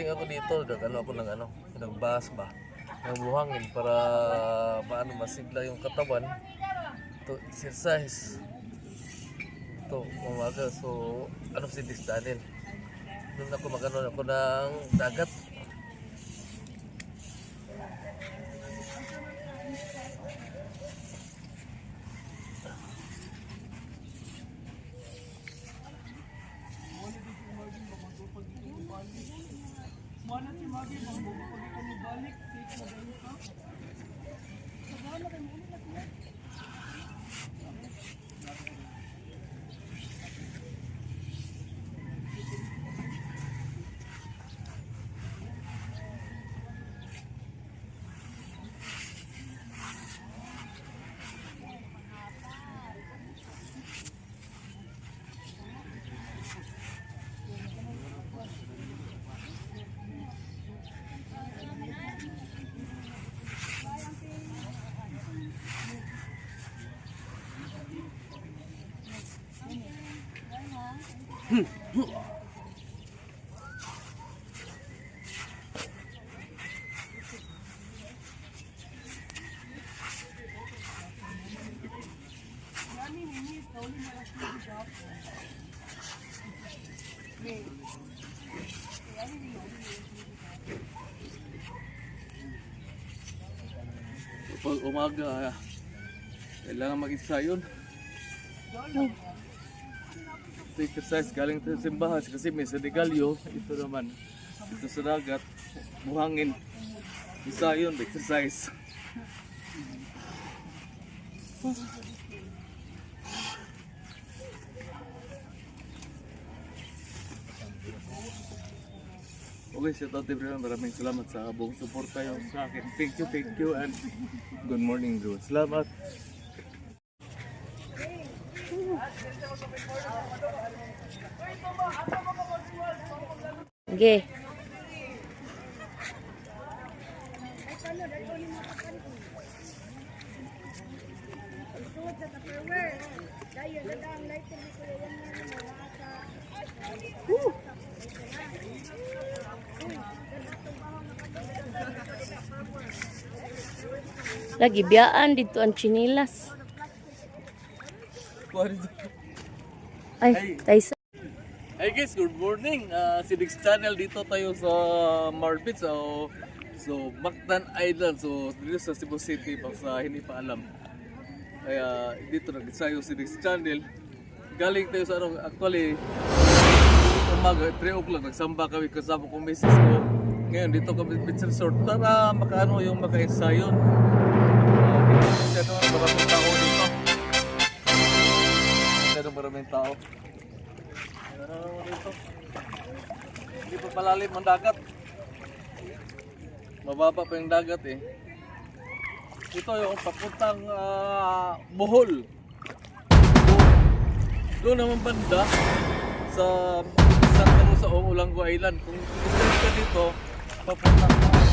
galing ako dito, nag-ano ako ng ano, nagbahas ba, ng buhangin para paano masigla yung katawan. To exercise. Ito, umaga. So, ano si Dis Daniel? Doon ako mag-ano ako ng dagat. Pag umaga, kailangan mag-isa yun. Exercise galing sa simbahan kasi may sanigalyo. Ito naman, ito sa dagat, buhangin. Isa yun, exercise. Okay, shout out everyone. Maraming salamat sa buong suporta yung sa akin. Thank you, and good morning bro. Salamat. Okay. Lagi biyaan dito ang chinilas. Ay, Tyson. Hey guys, good morning. Si Dix Channel, dito tayo sa Marbit. So Mactan Island. So dito sa Cebu City, pag sa hindi pa alam. Kaya dito nag-ensayo si Dix Channel. Galing tayo sa ano, actually umaga 3 o'clock nagsamba kami kasama kong misis ko. Ngayon dito kami sa beach resort para makaano yung maka-ensayo. Maraming tao dito. Maraming tao. Dito. Hindi pa malalim ang dagat. Mababa pa yung dagat eh. Ito yung papuntang Bohol. Doon naman banda sa Santa Rosa o Olongapo Island. Kung gusto ka dito, papuntang Bohol.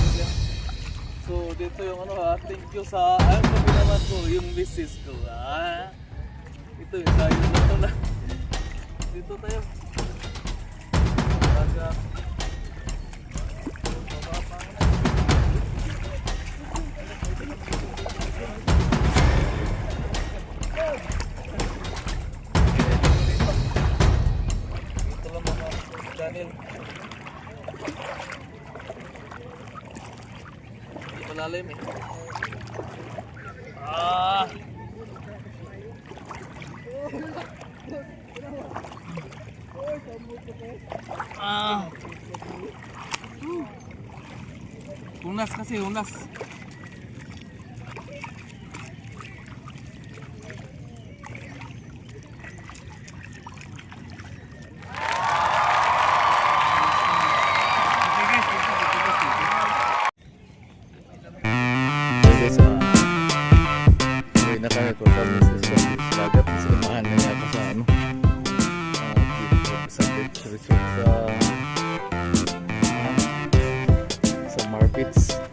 So dito yung ano ha, thank you sa ayun pa naman ko yung misis ko ha. Ito yung sayo dito na. Dito tayo. Dagat. Ito lang mga Daniel. Malalim eh. Unas kasi, unas. Na kami ko sa Mrs. Dagat sa umahan na niya sa ano sa beach resort sa Marbits.